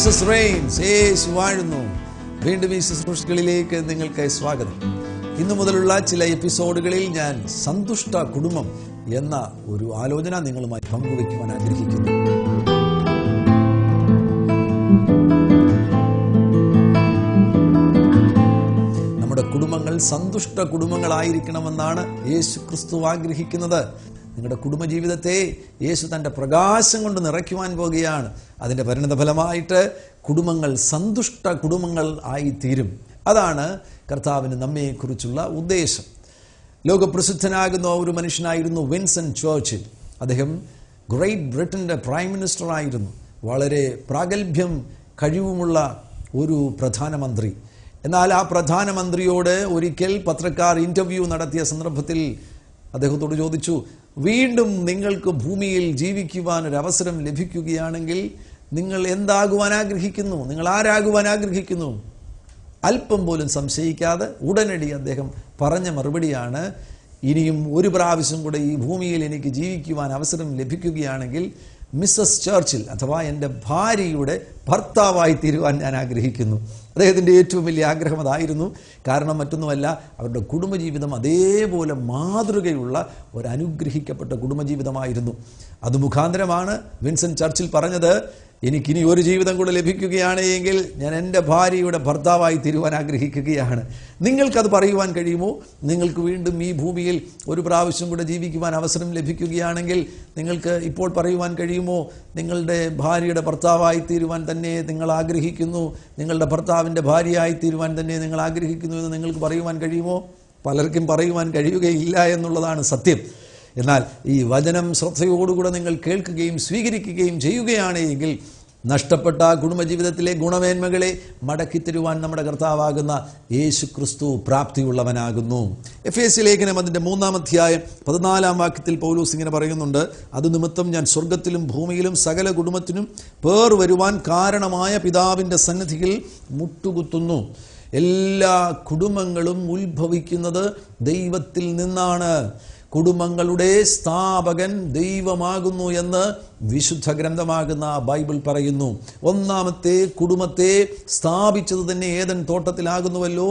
Jesus Reigns, യേശു വാഴുന്നു. വീണ്ടും ഈ ശുശ്രൂഷകളിലേക്ക് നിങ്ങൾക്ക് സ്വാഗതം. ഇന്നു മുതലുള്ള ചില എപ്പിസോഡുകളിൽ ഞാൻ സന്തുഷ്ട കുടുംബം എന്ന ഒരു ആലോചന നിങ്ങളുമായി പങ്കുവയ്ക്കുവാൻ ആഗ്രഹിക്കുന്നു. നമ്മുടെ കുടുംബങ്ങൾ സന്തുഷ്ട കുടുംബങ്ങളായിരിക്കണമെന്നാണ് യേശു ക്രിസ്തു ആഗ്രഹിക്കുന്നത്. നിങ്ങളുടെ കുടുംബജീവിതത്തെ യേശു തൻ്റെ പ്രകാശം കൊണ്ട് നിറയ്ക്കുവാൻ പോകുകയാണ്. അതിൻ്റെ പരിണതഫലമായിട്ട് കുടുംബങ്ങൾ സന്തുഷ്ട കുടുംബങ്ങൾ ആയിത്തീരും. അതാണ് കർത്താവിന് നമ്മെക്കുറിച്ചുള്ള ഉദ്ദേശം. ലോകപ്രസിദ്ധനാകുന്ന ഒരു മനുഷ്യനായിരുന്നു വിൻസൻ ചർച്ചിൽ. അദ്ദേഹം ഗ്രേറ്റ് ബ്രിട്ടൻ്റെ പ്രൈം മിനിസ്റ്റർ ആയിരുന്നു. വളരെ പ്രാഗൽഭ്യം കഴിവുമുള്ള ഒരു പ്രധാനമന്ത്രി. എന്നാൽ ആ പ്രധാനമന്ത്രിയോട് ഒരിക്കൽ പത്രക്കാർ ഇൻ്റർവ്യൂ നടത്തിയ സന്ദർഭത്തിൽ അദ്ദേഹത്തോട് ചോദിച്ചു, വീണ്ടും നിങ്ങൾക്ക് ഭൂമിയിൽ ജീവിക്കുവാൻ ഒരു അവസരം ലഭിക്കുകയാണെങ്കിൽ നിങ്ങൾ എന്താകുവാൻ ആഗ്രഹിക്കുന്നു? നിങ്ങൾ ആരാകുവാൻ ആഗ്രഹിക്കുന്നു? അല്പം പോലും സംശയിക്കാതെ ഉടനടി അദ്ദേഹം പറഞ്ഞ മറുപടിയാണ്, ഇനിയും ഒരു പ്രാവശ്യം കൂടെ ഈ ഭൂമിയിൽ എനിക്ക് ജീവിക്കുവാൻ അവസരം ലഭിക്കുകയാണെങ്കിൽ മിസ്സസ് ചർച്ചിൽ അഥവാ എൻ്റെ ഭാര്യയുടെ ഭർത്താവായി തീരുവാൻ ഞാൻ ആഗ്രഹിക്കുന്നു. അദ്ദേഹത്തിൻ്റെ ഏറ്റവും വലിയ ആഗ്രഹം അതായിരുന്നു. കാരണം മറ്റൊന്നുമല്ല, അവരുടെ കുടുംബജീവിതം അതേപോലെ മാതൃകയുള്ള ഒരു അനുഗ്രഹിക്കപ്പെട്ട കുടുംബജീവിതമായിരുന്നു. അത് മുഖാന്തരമാണ് വിൻസൻ ചർച്ചിൽ പറഞ്ഞത്, എനിക്കിനി ഒരു ജീവിതം കൂടെ ലഭിക്കുകയാണ് എങ്കിൽ ഞാൻ എൻ്റെ ഭാര്യയുടെ ഭർത്താവായി തീരുവാൻ ആഗ്രഹിക്കുകയാണ്. നിങ്ങൾക്കത് പറയുവാൻ കഴിയുമോ? നിങ്ങൾക്ക് വീണ്ടും ഈ ഭൂമിയിൽ ഒരു പ്രാവശ്യം കൂടെ ജീവിക്കുവാൻ അവസരം ലഭിക്കുകയാണെങ്കിൽ നിങ്ങൾക്ക് ഇപ്പോൾ പറയുവാൻ കഴിയുമോ, നിങ്ങളുടെ ഭാര്യയുടെ ഭർത്താവായി തീരുവാൻ തന്നെ നിങ്ങൾ ആഗ്രഹിക്കുന്നു, നിങ്ങളുടെ ഭർത്താവിൻ്റെ ഭാര്യയായി തീരുവാൻ തന്നെ നിങ്ങൾ ആഗ്രഹിക്കുന്നു എന്ന് നിങ്ങൾക്ക് പറയുവാൻ കഴിയുമോ? പലർക്കും പറയുവാൻ കഴിയുകയില്ല എന്നുള്ളതാണ് സത്യം. എന്നാൽ ഈ വചനം ശ്രദ്ധയോടുകൂടെ നിങ്ങൾ കേൾക്കുകയും സ്വീകരിക്കുകയും ചെയ്യുകയാണ് എങ്കിൽ നഷ്ടപ്പെട്ട കുടുംബജീവിതത്തിലെ ഗുണമേന്മകളെ മടക്കിത്തരുവാൻ നമ്മുടെ കർത്താവാകുന്ന യേശു ക്രിസ്തു പ്രാപ്തിയുള്ളവനാകുന്നു. എഫേസ്യ ലേഖനം അതിൻ്റെ 3-ാം അധ്യായം 14-ാം വാക്യത്തിൽ പൗലോസ് ഇങ്ങനെ പറയുന്നുണ്ട്, അത് നിമിത്തം ഞാൻ സ്വർഗത്തിലും ഭൂമിയിലും സകല കുടുംബത്തിനും പേർ വരുവാൻ കാരണമായ പിതാവിൻ്റെ സന്നിധിയിൽ മുട്ടുകുത്തുന്നു. എല്ലാ കുടുംബങ്ങളും ഉത്ഭവിക്കുന്നത് ദൈവത്തിൽ നിന്നാണ്. കുടുംബങ്ങളുടെ സ്ഥാപകൻ ദൈവമാകുന്നു എന്ന് വിശുദ്ധ ഗ്രന്ഥമാകുന്ന ബൈബിൾ പറയുന്നു. ഒന്നാമത്തെ കുടുംബത്തെ സ്ഥാപിച്ചത് തന്നെ ഏദൻ തോട്ടത്തിലാകുന്നുവല്ലോ.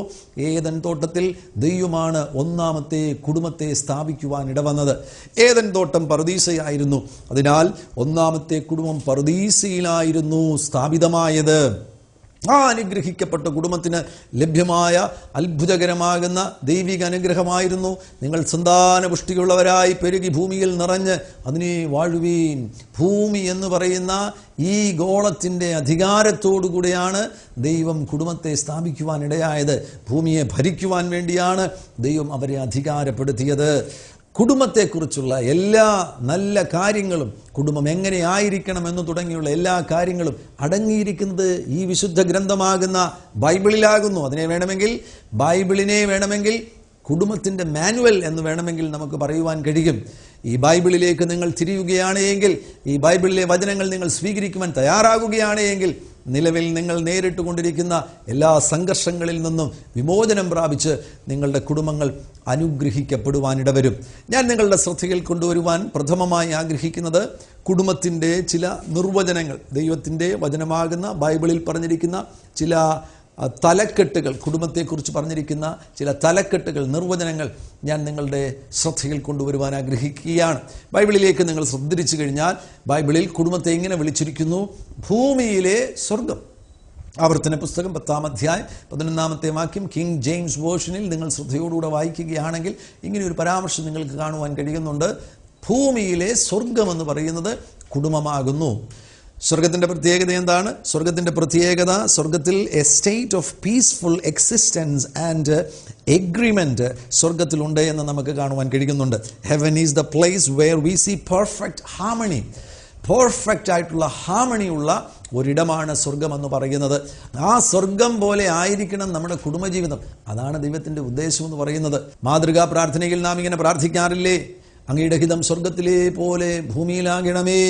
ഏദൻ തോട്ടത്തിൽ ദൈവമാണ് ഒന്നാമത്തെ കുടുംബത്തെ സ്ഥാപിക്കുവാൻ ഇടവന്നത്. ഏദൻ തോട്ടം പറുദീസയായിരുന്നു. അതിനാൽ ഒന്നാമത്തെ കുടുംബം പറുദീസയിലായിരുന്നു സ്ഥാപിതമായത്. ആ അനുഗ്രഹിക്കപ്പെട്ട കുടുംബത്തിന് ലഭ്യമായ അത്ഭുതകരമാകുന്ന ദൈവിക അനുഗ്രഹമായിരുന്നു, നിങ്ങൾ സന്താനപുഷ്ടിയുള്ളവരായി പെരുകി ഭൂമിയിൽ നിറഞ്ഞ് അതിനെ വാഴുവീൻ. ഭൂമി എന്ന് പറയുന്ന ഈ ഗോളത്തിൻ്റെ അധികാരത്തോടുകൂടിയാണ് ദൈവം കുടുംബത്തെ സ്ഥാപിക്കുവാൻ ഇടയായത്. ഭൂമിയെ ഭരിക്കുവാൻ വേണ്ടിയാണ് ദൈവം അവരെ അധികാരപ്പെടുത്തിയത്. കുടുംബത്തെക്കുറിച്ചുള്ള എല്ലാ നല്ല കാര്യങ്ങളും, കുടുംബം എങ്ങനെ ആയിരിക്കണം എന്ന് തുടങ്ങിയുള്ള എല്ലാ കാര്യങ്ങളും അടങ്ങിയിരിക്കുന്നത് ഈ വിശുദ്ധ ഗ്രന്ഥമാകുന്ന ബൈബിളിലാകുന്നു. ബൈബിളിനെ വേണമെങ്കിൽ കുടുംബത്തിൻ്റെ മാനുവൽ എന്ന് വേണമെങ്കിൽ നമുക്ക് പറയുവാൻ കഴിയും. ഈ ബൈബിളിലേക്ക് നിങ്ങൾ തിരിയുകയാണ് എങ്കിൽ, ഈ ബൈബിളിലെ വചനങ്ങൾ നിങ്ങൾ സ്വീകരിക്കുവാൻ തയ്യാറാകുകയാണ് എങ്കിൽ, നിലവിൽ നിങ്ങൾ നേരിട്ട് കൊണ്ടിരിക്കുന്ന എല്ലാ സംഘർഷങ്ങളിൽ നിന്നും വിമോചനം പ്രാപിച്ച് നിങ്ങളുടെ കുടുംബങ്ങൾ അനുഗ്രഹിക്കപ്പെടുവാനിടവരും. ഞാൻ നിങ്ങളുടെ ശ്രദ്ധയിൽ കൊണ്ടുവരുവാൻ പ്രഥമമായി ആഗ്രഹിക്കുന്നത് കുടുംബത്തിൻ്റെ ചില നിർവചനങ്ങൾ, ദൈവത്തിൻ്റെ വചനമാകുന്ന ബൈബിളിൽ പറഞ്ഞിരിക്കുന്ന ചില തലക്കെട്ടുകൾ, കുടുംബത്തെക്കുറിച്ച് പറഞ്ഞിരിക്കുന്ന ചില തലക്കെട്ടുകൾ, നിർവചനങ്ങൾ ഞാൻ നിങ്ങളുടെ ശ്രദ്ധയിൽ കൊണ്ടുവരുവാൻ ആഗ്രഹിക്കുകയാണ്. ബൈബിളിലേക്ക് നിങ്ങൾ ശ്രദ്ധിച്ചു കഴിഞ്ഞാൽ ബൈബിളിൽ കുടുംബത്തെ എങ്ങനെ വിളിച്ചിരിക്കുന്നു? ഭൂമിയിലെ സ്വർഗം. ആവർത്തന പുസ്തകം 10-ാം അധ്യായം 11-ാമത്തെ വാക്യം കിങ് ജെയിംസ് വേർഷനിൽ നിങ്ങൾ ശ്രദ്ധയോടുകൂടെ വായിക്കുകയാണെങ്കിൽ ഇങ്ങനെയൊരു പരാമർശം നിങ്ങൾക്ക് കാണുവാൻ കഴിയുന്നുണ്ട്. ഭൂമിയിലെ സ്വർഗമെന്ന് പറയുന്നത് കുടുംബമാകുന്നു. സ്വർഗത്തിൻ്റെ പ്രത്യേകത എന്താണ്? സ്വർഗത്തിൽ a state of peaceful existence and agreement സ്വർഗത്തിലുണ്ട് എന്ന് നമുക്ക് കാണുവാൻ കഴിയുന്നുണ്ട്. Heaven is the place where we see perfect harmony. Perfect ആയിട്ടുള്ള ഹാർമണിയുള്ള ഒരിടമാണ് സ്വർഗമെന്ന് പറയുന്നത്. ആ സ്വർഗം പോലെ ആയിരിക്കണം നമ്മുടെ കുടുംബജീവിതം. അതാണ് ദൈവത്തിൻ്റെ ഉദ്ദേശം എന്ന് പറയുന്നത്. മാതൃകാ പ്രാർത്ഥനയിൽ നാം ഇങ്ങനെ പ്രാർത്ഥിക്കാറില്ലേ? അങ്ങയുടെ ഹിതം സ്വർഗത്തിലെ പോലെ ഭൂമിയിലാകണമേ.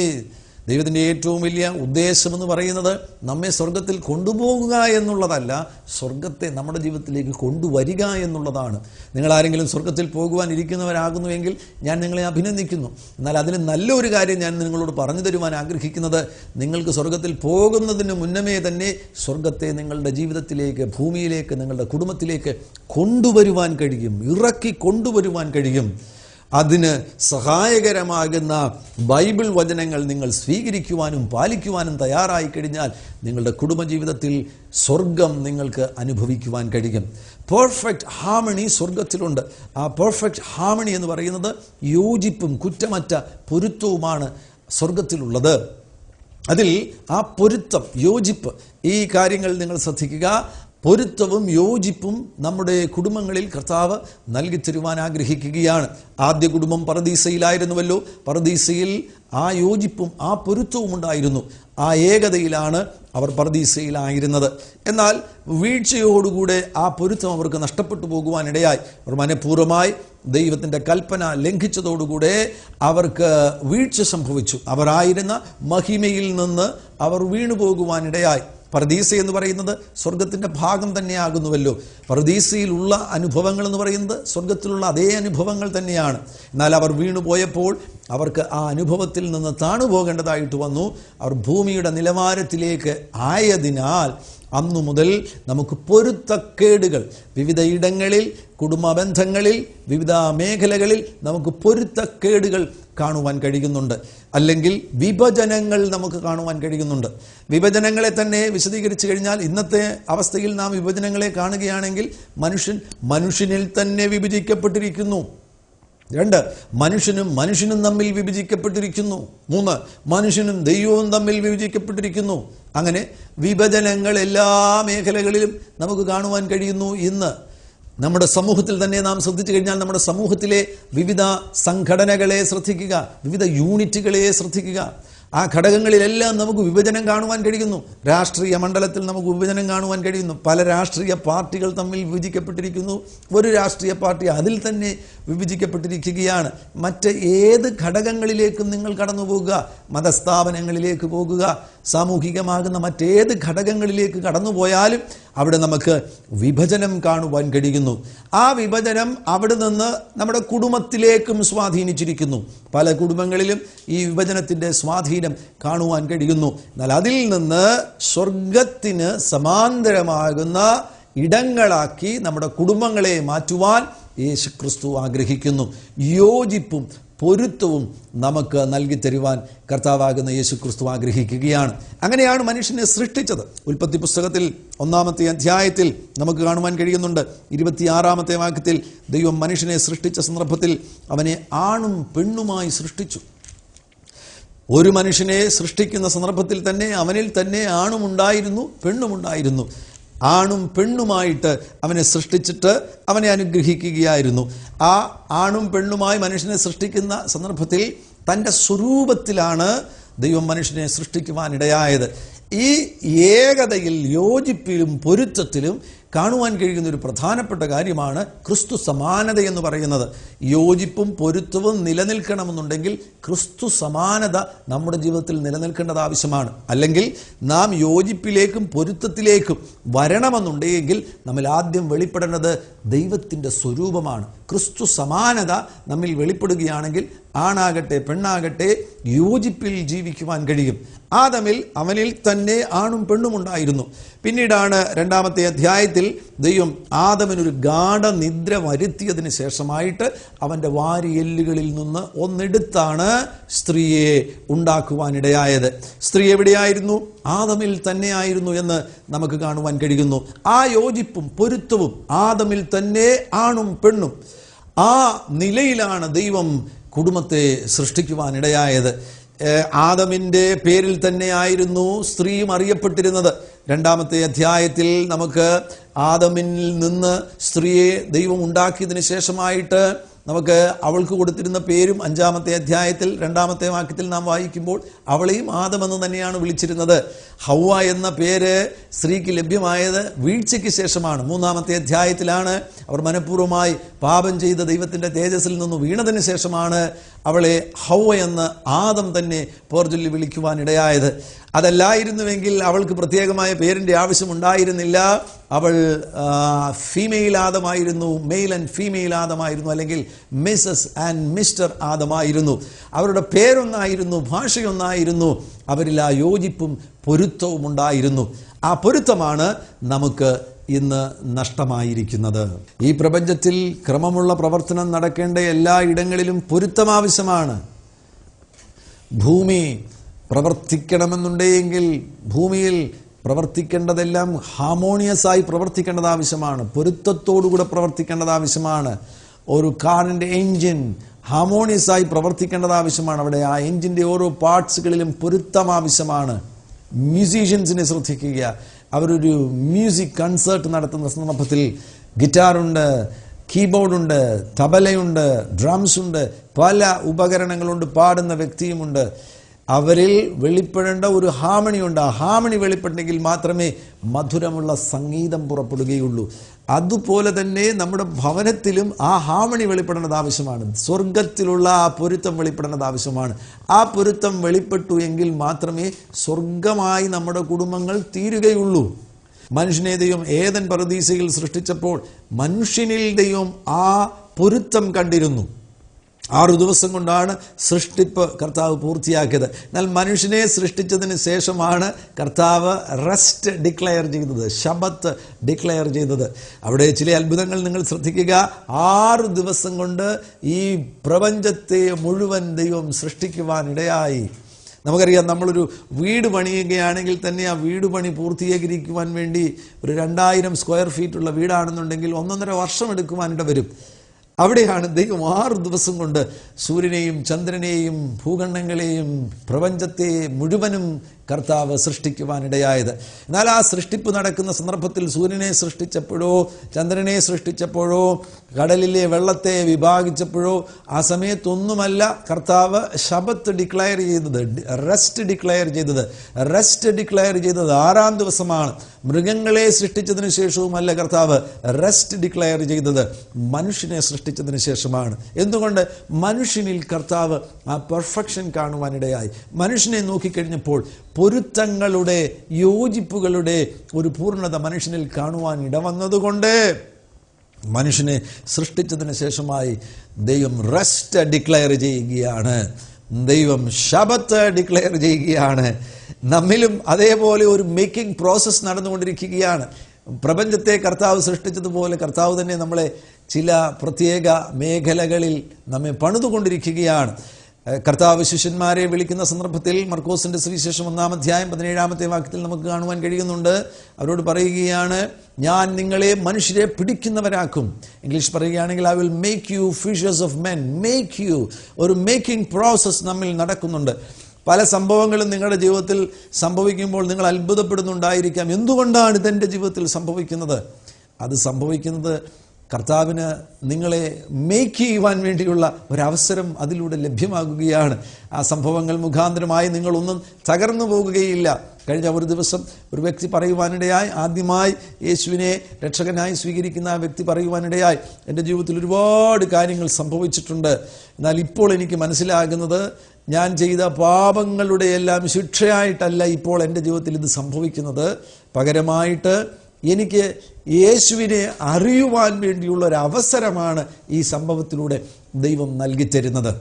ദൈവത്തിൻ്റെ ഏറ്റവും വലിയ ഉദ്ദേശമെന്ന് പറയുന്നത് നമ്മെ സ്വർഗത്തിൽ കൊണ്ടുപോകുക എന്നുള്ളതല്ല, സ്വർഗത്തെ നമ്മുടെ ജീവിതത്തിലേക്ക് കൊണ്ടുവരിക എന്നുള്ളതാണ്. നിങ്ങൾ ആരെങ്കിലും സ്വർഗത്തിൽ പോകുവാനിരിക്കുന്നവരാകുന്നുവെങ്കിൽ ഞാൻ നിങ്ങളെ അഭിനന്ദിക്കുന്നു. എന്നാൽ അതിന് നല്ലൊരു കാര്യം ഞാൻ നിങ്ങളോട് പറഞ്ഞു തരുവാൻ ആഗ്രഹിക്കുന്നത്, നിങ്ങൾക്ക് സ്വർഗത്തിൽ പോകുന്നതിന് മുന്നമേ തന്നെ സ്വർഗത്തെ നിങ്ങളുടെ ജീവിതത്തിലേക്ക്, ഭൂമിയിലേക്ക്, നിങ്ങളുടെ കുടുംബത്തിലേക്ക് കൊണ്ടുവരുവാൻ കഴിയും, ഇറക്കി കൊണ്ടുവരുവാൻ കഴിയും. അതിന് സഹായകരമാകുന്ന ബൈബിൾ വചനങ്ങൾ നിങ്ങൾ സ്വീകരിക്കുവാനും പാലിക്കുവാനും തയ്യാറായി കഴിഞ്ഞാൽ നിങ്ങളുടെ കുടുംബജീവിതത്തിൽ സ്വർഗം നിങ്ങൾക്ക് അനുഭവിക്കുവാൻ കഴിയും. പെർഫെക്റ്റ് ഹാർമണി സ്വർഗത്തിലുണ്ട്. ആ പെർഫെക്റ്റ് ഹാർമണി എന്ന് പറയുന്നത് യോജിപ്പും കുറ്റമറ്റ പൊരുത്തവുമാണ് സ്വർഗത്തിലുള്ളത്. അതിൽ ആ പൊരുത്തം, യോജിപ്പ്, ഈ കാര്യങ്ങൾ നിങ്ങൾ ശ്രദ്ധിക്കുക. പൊരുത്തവും യോജിപ്പും നമ്മുടെ കുടുംബങ്ങളിൽ കർത്താവ് നൽകി തരുവാൻ ആഗ്രഹിക്കുകയാണ്. ആദ്യ കുടുംബം പറുദീസയിലായിരുന്നുവല്ലോ. പറുദീസയിൽ ആ യോജിപ്പും ആ പൊരുത്തവും ഉണ്ടായിരുന്നു. ആ ഏകതയിലാണ് അവർ പറുദീസയിലായിരുന്നത്. എന്നാൽ വീഴ്ചയോടുകൂടെ ആ പൊരുത്തം അവർക്ക് നഷ്ടപ്പെട്ടു പോകുവാനിടയായി. അവർ മനഃപൂർവ്വമായി ദൈവത്തിൻ്റെ കൽപ്പന ലംഘിച്ചതോടുകൂടെ അവർക്ക് വീഴ്ച സംഭവിച്ചു. അവരായിരുന്ന മഹിമയിൽ നിന്ന് അവർ വീണു പോകുവാനിടയായി. പറുദീസ എന്ന് പറയുന്നത് സ്വർഗത്തിൻ്റെ ഭാഗം തന്നെയാകുന്നുവല്ലോ. പറുദീസയിലുള്ള അനുഭവങ്ങൾ എന്ന് പറയുന്നത് സ്വർഗത്തിലുള്ള അതേ അനുഭവങ്ങൾ തന്നെയാണ്. എന്നാൽ അവർ വീണുപോയപ്പോൾ അവർക്ക് ആ അനുഭവത്തിൽ നിന്ന് താണുപോകേണ്ടതായിട്ട് വന്നു. അവർ ഭൂമിയുടെ നിലവാരത്തിലേക്ക് ആയതിനാൽ അന്നു മുതൽ നമുക്ക് പൊരുത്തക്കേടുകൾ വിവിധ ഇടങ്ങളിൽ, കുടുംബ ബന്ധങ്ങളിൽ, വിവിധ മേഖലകളിൽ നമുക്ക് പൊരുത്തക്കേടുകൾ കാണുവാൻ കഴിയുന്നുണ്ട്. അല്ലെങ്കിൽ വിഭജനങ്ങൾ നമുക്ക് കാണുവാൻ കഴിയുന്നുണ്ട്. വിഭജനങ്ങളെ തന്നെ വിശദീകരിച്ചു കഴിഞ്ഞാൽ, ഇന്നത്തെ അവസ്ഥയിൽ നാം വിഭജനങ്ങളെ കാണുകയാണെങ്കിൽ മനുഷ്യനിൽ തന്നെ വിഭജിക്കപ്പെട്ടിരിക്കുന്നു. 2, മനുഷ്യനും തമ്മിൽ വിഭജിക്കപ്പെട്ടിരിക്കുന്നു. 3, മനുഷ്യനും ദൈവവും തമ്മിൽ വിഭജിക്കപ്പെട്ടിരിക്കുന്നു. അങ്ങനെ വിഭജനങ്ങൾ എല്ലാ മേഖലകളിലും നമുക്ക് കാണുവാൻ കഴിയുന്നു. ഇന്ന് നമ്മുടെ സമൂഹത്തിൽ തന്നെ നാം ശ്രദ്ധിച്ചു കഴിഞ്ഞാൽ, നമ്മുടെ സമൂഹത്തിലെ വിവിധ സംഘടനകളെ ശ്രദ്ധിക്കുക, വിവിധ യൂണിറ്റുകളെ ശ്രദ്ധിക്കുക. ആ ഘടകങ്ങളിലെല്ലാം നമുക്ക് വിഭജനം കാണുവാൻ കഴിയുന്നു. രാഷ്ട്രീയ മണ്ഡലത്തിൽ നമുക്ക് വിഭജനം കാണുവാൻ കഴിയുന്നു. പല രാഷ്ട്രീയ പാർട്ടികൾ തമ്മിൽ വിഭജിക്കപ്പെട്ടിരിക്കുന്നു. ഒരു രാഷ്ട്രീയ പാർട്ടി അതിൽ തന്നെ വിഭജിക്കപ്പെട്ടിരിക്കുകയാണ്. മറ്റ് ഏത് ഘടകങ്ങളിലേക്കും നിങ്ങൾ കടന്നു പോകുക, മതസ്ഥാപനങ്ങളിലേക്ക് പോകുക, സാമൂഹികമാകുന്ന മറ്റേത് ഘടകങ്ങളിലേക്ക് കടന്നുപോയാലും അവിടെ നമുക്ക് വിഭജനം കാണുവാൻ കഴിയുന്നു. ആ വിഭജനം അവിടെ നിന്ന് നമ്മുടെ കുടുംബത്തിലേക്കും സ്വാധീനിച്ചിരിക്കുന്നു. പല കുടുംബങ്ങളിലും ഈ വിഭജനത്തിൻ്റെ സ്വാധീനം കാണുവാൻ കഴിയുന്നു. എന്നാൽ അതിൽ നിന്ന് സ്വർഗത്തിന് സമാന്തരമാകുന്ന ഇടങ്ങളാക്കി നമ്മുടെ കുടുംബങ്ങളെ മാറ്റുവാൻ യേശുക്രിസ്തു ആഗ്രഹിക്കുന്നു. യോജിപ്പും പൊരുത്തവും നമുക്ക് നൽകി തരുവാൻ കർത്താവാകുന്ന യേശുക്രിസ്തു ആഗ്രഹിക്കുകയാണ്. അങ്ങനെയാണ് മനുഷ്യനെ സൃഷ്ടിച്ചത്. ഉൽപ്പത്തി പുസ്തകത്തിൽ 1-ാമത്തെ അധ്യായത്തിൽ നമുക്ക് കാണുവാൻ കഴിയുന്നുണ്ട്. 26-ാമത്തെ വാക്യത്തിൽ ദൈവം മനുഷ്യനെ സൃഷ്ടിച്ച സന്ദർഭത്തിൽ അവനെ ആണും പെണ്ണുമായി സൃഷ്ടിച്ചു. ഒരു മനുഷ്യനെ സൃഷ്ടിക്കുന്ന സന്ദർഭത്തിൽ തന്നെ അവനിൽ തന്നെ ആണുമുണ്ടായിരുന്നു, പെണ്ണുമുണ്ടായിരുന്നു. ആണും പെണ്ണുമായിട്ട് അവനെ സൃഷ്ടിച്ചിട്ട് അവനെ അനുഗ്രഹിക്കുകയായിരുന്നു. ആ ആണും പെണ്ണുമായി മനുഷ്യനെ സൃഷ്ടിക്കുന്ന സന്ദർഭത്തിൽ തൻ്റെ സ്വരൂപത്തിലാണ് ദൈവം മനുഷ്യനെ സൃഷ്ടിക്കുവാനിടയായത്. ഈ ഏകതയിൽ, യോജിപ്പിലും പൊരുത്തത്തിലും കാണുവാൻ കഴിയുന്ന ഒരു പ്രധാനപ്പെട്ട കാര്യമാണ് ക്രിസ്തു സമാനത എന്ന് പറയുന്നത്. യോജിപ്പും പൊരുത്തവും നിലനിൽക്കണമെന്നുണ്ടെങ്കിൽ ക്രിസ്തു സമാനത നമ്മുടെ ജീവിതത്തിൽ നിലനിൽക്കേണ്ടത് ആവശ്യമാണ്. അല്ലെങ്കിൽ നാം യോജിപ്പിലേക്കും പൊരുത്തത്തിലേക്കും വരണമെന്നുണ്ടെങ്കിൽ നമ്മൾ ആദ്യം വെളിപ്പെടേണ്ടത് ദൈവത്തിൻ്റെ സ്വരൂപമാണ്. ക്രിസ്തു സമാനത നമ്മിൽ വെളിപ്പെടുകയാണെങ്കിൽ ആണാകട്ടെ പെണ്ണാകട്ടെ യോജിപ്പിൽ ജീവിക്കുവാൻ കഴിയും. അവനിൽ തന്നെ ആണും പെണ്ണുമുണ്ടായിരുന്നു. പിന്നീടാണ് 2-ാമത്തെ അധ്യായത്തിൽ ദൈവം ആദമിനൊരു ഗാഢനിദ്ര വരുത്തിയതിന് ശേഷമായിട്ട് അവൻ്റെ വാരിയെല്ലുകളിൽ നിന്ന് ഒന്നെടുത്താണ് സ്ത്രീയെ ഉണ്ടാക്കുവാനിടയായത്. സ്ത്രീ എവിടെയായിരുന്നു? ആദമിൽ തന്നെയായിരുന്നു എന്ന് നമുക്ക് കാണുവാൻ കഴിയുന്നു. ആ യോജിപ്പും പൊരുത്തവും ആദമിൽ തന്നെ ആണും പെണ്ണും, ആ നിലയിലാണ് ദൈവം കുടുംബത്തെ സൃഷ്ടിക്കുവാനിടയായത്. ആദമിൻ്റെ പേരിൽ തന്നെയായിരുന്നു സ്ത്രീയും അറിയപ്പെട്ടിരുന്നത്. 2-ാമത്തെ അധ്യായത്തിൽ നമുക്ക് ആദമിൽ നിന്ന് സ്ത്രീയെ ദൈവം ഉണ്ടാക്കിയതിന് ശേഷമായിട്ട് നമുക്ക് അവൾക്ക് കൊടുത്തിരുന്ന പേരും 5-ാമത്തെ അധ്യായത്തിൽ 2-ാമത്തെ വാക്യത്തിൽ നാം വായിക്കുമ്പോൾ അവളെയും ആദമെന്ന് തന്നെയാണ് വിളിച്ചിരുന്നത്. ഹവ്വ എന്ന പേര് സ്ത്രീക്ക് ലഭ്യമായത് വീഴ്ചയ്ക്ക് ശേഷമാണ്. 3-ാമത്തെ അധ്യായത്തിലാണ് അവർ മനഃപൂർവ്വമായി പാപം ചെയ്ത ദൈവത്തിൻ്റെ തേജസ്സിൽ നിന്ന് വീണതിന് ശേഷമാണ് അവളെ ഹൗവ എന്ന് ആദം തന്നെ പേർചൊല്ലി വിളിക്കുവാനിടയായത്. അതല്ലായിരുന്നുവെങ്കിൽ അവൾക്ക് പ്രത്യേകമായ പേരിൻ്റെ ആവശ്യമുണ്ടായിരുന്നില്ല. അവൾ ഫീമെയിൽ ആദമായിരുന്നു, മെയിൽ ആൻഡ് ഫീമെയിൽ ആദമായിരുന്നു, അല്ലെങ്കിൽ മിസ്സസ് ആൻഡ് മിസ്റ്റർ ആദമായിരുന്നു. അവരുടെ പേരൊന്നായിരുന്നു, ഭാഷയൊന്നായിരുന്നു, അവരിൽ ആ യോജിപ്പും പൊരുത്തവും ഉണ്ടായിരുന്നു. ആ പൊരുത്തമാണ് നമുക്ക് ഇന്ന് നഷ്ടമായിരിക്കുന്നത്. ഈ പ്രപഞ്ചത്തിൽ ക്രമമുള്ള പ്രവർത്തനം നടക്കേണ്ട എല്ലാ ഇടങ്ങളിലും പൊരുത്തം ആവശ്യമാണ്. ഭൂമി പ്രവർത്തിക്കണമെന്നുണ്ടെങ്കിൽ ഭൂമിയിൽ പ്രവർത്തിക്കേണ്ടതെല്ലാം ഹാർമോണിയസ് ആയി പ്രവർത്തിക്കേണ്ടത് ആവശ്യമാണ്, പൊരുത്തത്തോടുകൂടെ പ്രവർത്തിക്കേണ്ടത് ആവശ്യമാണ്. ഒരു കാറിൻ്റെ എൻജിൻ ഹാർമോണിയസ് ആയി പ്രവർത്തിക്കേണ്ടത് ആവശ്യമാണ്. അവിടെ ആ എൻജിൻ്റെ ഓരോ പാർട്സുകളിലും പൊരുത്തം ആവശ്യമാണ്. മ്യൂസീഷ്യൻസിനെ ശ്രദ്ധിക്കുക. അവരൊരു മ്യൂസിക് കൺസേർട്ട് നടത്തുന്ന സന്ദർഭത്തിൽ ഗിറ്റാറുണ്ട്, കീബോർഡുണ്ട്, തബലയുണ്ട്, ഡ്രംസ് ഉണ്ട്, പല ഉപകരണങ്ങളുണ്ട്, പാടുന്ന വ്യക്തിയുമുണ്ട്. അവരിൽ വെളിപ്പെടേണ്ട ഒരു ഹാർമണിയുണ്ട്. ആ ഹാർമണി വെളിപ്പെട്ടെങ്കിൽ മാത്രമേ മധുരമുള്ള സംഗീതം പുറപ്പെടുകയുള്ളൂ. അതുപോലെ തന്നെ നമ്മുടെ ഭവനത്തിലും ആ ഹാർമണി വെളിപ്പെടേണ്ടത് ആവശ്യമാണ്. സ്വർഗത്തിലുള്ള ആ പൊരുത്തം വെളിപ്പെടേണ്ടത് ആവശ്യമാണ്. ആ പൊരുത്തം വെളിപ്പെട്ടു എങ്കിൽ മാത്രമേ സ്വർഗമായി നമ്മുടെ കുടുംബങ്ങൾ തീരുകയുള്ളൂ. മനുഷ്യനെ ദൈവം ഏദൻ പറുദീസയിൽ സൃഷ്ടിച്ചപ്പോൾ മനുഷ്യനിൽ ദൈവം ആ പൊരുത്തം കണ്ടിരുന്നു. 6 ദിവസം കൊണ്ടാണ് സൃഷ്ടിപ്പ് കർത്താവ് പൂർത്തിയാക്കിയത്. എന്നാൽ മനുഷ്യനെ സൃഷ്ടിച്ചതിന് ശേഷമാണ് കർത്താവ് റെസ്റ്റ് ഡിക്ലെയർ ചെയ്തത്, ശബത്ത് ഡിക്ലെയർ ചെയ്തത്. അവിടെ ചില അത്ഭുതങ്ങൾ നിങ്ങൾ ശ്രദ്ധിക്കുക. 6 ദിവസം കൊണ്ട് ഈ പ്രപഞ്ചത്തെ മുഴുവൻ ദൈവം സൃഷ്ടിക്കുവാനിടയായി. നമുക്കറിയാം, നമ്മളൊരു വീട് പണിയുകയാണെങ്കിൽ തന്നെ ആ വീട് പണി പൂർത്തീകരിക്കുവാൻ വേണ്ടി ഒരു 2000 സ്ക്വയർ ഫീറ്റുള്ള വീടാണെന്നുണ്ടെങ്കിൽ 1.5 വർഷം എടുക്കുവാനിട വരും. അവിടെയാണ് ദൈവം 6 ദിവസം കൊണ്ട് സൂര്യനെയും ചന്ദ്രനെയും ഭൂഖണ്ഡങ്ങളെയും പ്രപഞ്ചത്തെ മുഴുവനും കർത്താവ് സൃഷ്ടിക്കുവാനിടയായത്. എന്നാൽ ആ സൃഷ്ടിപ്പ് നടക്കുന്ന സന്ദർഭത്തിൽ സൂര്യനെ സൃഷ്ടിച്ചപ്പോഴോ ചന്ദ്രനെ സൃഷ്ടിച്ചപ്പോഴോ കടലിലെ വെള്ളത്തെ വിഭാഗിച്ചപ്പോഴോ ആ സമയത്തൊന്നുമല്ല കർത്താവ് ശബത്ത് ഡിക്ലെയർ ചെയ്തത്, റെസ്റ്റ് ഡിക്ലെയർ ചെയ്തത്. റെസ്റ്റ് ഡിക്ലെയർ ചെയ്തത് 6-ാം ദിവസമാണ്. മൃഗങ്ങളെ സൃഷ്ടിച്ചതിന് ശേഷവുമല്ല കർത്താവ് റെസ്റ്റ് ഡിക്ലെയർ ചെയ്തത്, മനുഷ്യനെ സൃഷ്ടിച്ചതിന് ശേഷമാണ്. എന്തുകൊണ്ട്? മനുഷ്യനിൽ കർത്താവ് ആ പെർഫെക്ഷൻ കാണുവാനിടയായി. മനുഷ്യനെ നോക്കിക്കഴിഞ്ഞപ്പോൾ പൊരുത്തങ്ങളുടെ, യോജിപ്പുകളുടെ ഒരു പൂർണ്ണത മനുഷ്യനിൽ കാണുവാൻ ഇടവന്നതുകൊണ്ട് മനുഷ്യനെ സൃഷ്ടിച്ചതിന് ശേഷമായി ദൈവം റെസ്റ്റ് ഡിക്ലെയർ ചെയ്യുകയാണ്, ദൈവം ശബത്ത് ഡിക്ലെയർ ചെയ്യുകയാണ്. നമ്മിലും അതേപോലെ ഒരു മേക്കിംഗ് പ്രോസസ്സ് നടന്നുകൊണ്ടിരിക്കുകയാണ്. പ്രപഞ്ചത്തെ കർത്താവ് സൃഷ്ടിച്ചതുപോലെ കർത്താവ് തന്നെ നമ്മളെ ചില പ്രത്യേക മേഖലകളിൽ നമ്മെ പണിതുകൊണ്ടിരിക്കുകയാണ്. കർത്താവ് ശിഷ്യന്മാരെ വിളിക്കുന്ന സന്ദർഭത്തിൽ മർക്കോസിന്റെ സുവിശേഷം 1-ാം അധ്യായം 17-ാമത്തെ വാക്യത്തിൽ നമുക്ക് കാണുവാൻ കഴിയുന്നുണ്ട്. അവരോട് പറയുകയാണ്, ഞാൻ നിങ്ങളെ മനുഷ്യരെ പിടിക്കുന്നവരാക്കും. ഇംഗ്ലീഷ് പറയുകയാണെങ്കിൽ I will make you fishers of men. Make you, ഒരു മേക്കിംഗ് പ്രോസസ് നമ്മിൽ നടക്കുന്നുണ്ട്. പല സംഭവങ്ങളും നിങ്ങളുടെ ജീവിതത്തിൽ സംഭവിക്കുമ്പോൾ നിങ്ങൾ അത്ഭുതപ്പെടുന്നുണ്ടായിരിക്കാം. എന്തുകൊണ്ടാണ് ഇതെൻ്റെ ജീവിതത്തിൽ സംഭവിക്കുന്നത്? അത് സംഭവിക്കുന്നത് കർത്താവിന് നിങ്ങളെ മേക്ക് ചെയ്യുവാൻ വേണ്ടിയുള്ള ഒരവസരം അതിലൂടെ ലഭ്യമാകുകയാണ്. ആ സംഭവങ്ങൾ മുഖാന്തരമായി നിങ്ങളൊന്നും തകർന്നു പോകുകയില്ല. കഴിഞ്ഞ ഒരു ദിവസം ഒരു വ്യക്തി പറയുവാനിടയായി, ആദ്യമായി യേശുവിനെ രക്ഷകനായി സ്വീകരിക്കുന്ന ആ വ്യക്തി പറയുവാനിടയായി, എൻ്റെ ജീവിതത്തിൽ ഒരുപാട് കാര്യങ്ങൾ സംഭവിച്ചിട്ടുണ്ട്. എന്നാൽ ഇപ്പോൾ എനിക്ക് മനസ്സിലാകുന്നത് ഞാൻ ചെയ്ത പാപങ്ങളുടെ എല്ലാം ശിക്ഷയായിട്ടല്ല ഇപ്പോൾ എൻ്റെ ജീവിതത്തിൽ ഇത് സംഭവിക്കുന്നത്. പകരമായിട്ട് എനിക്ക് യേശുവിനെ അറിയുവാൻ വേണ്ടിയുള്ള ഒരു അവസരമാണ് ഈ സംഭവത്തിലൂടെ ദൈവം നൽകിത്തരുന്നത്.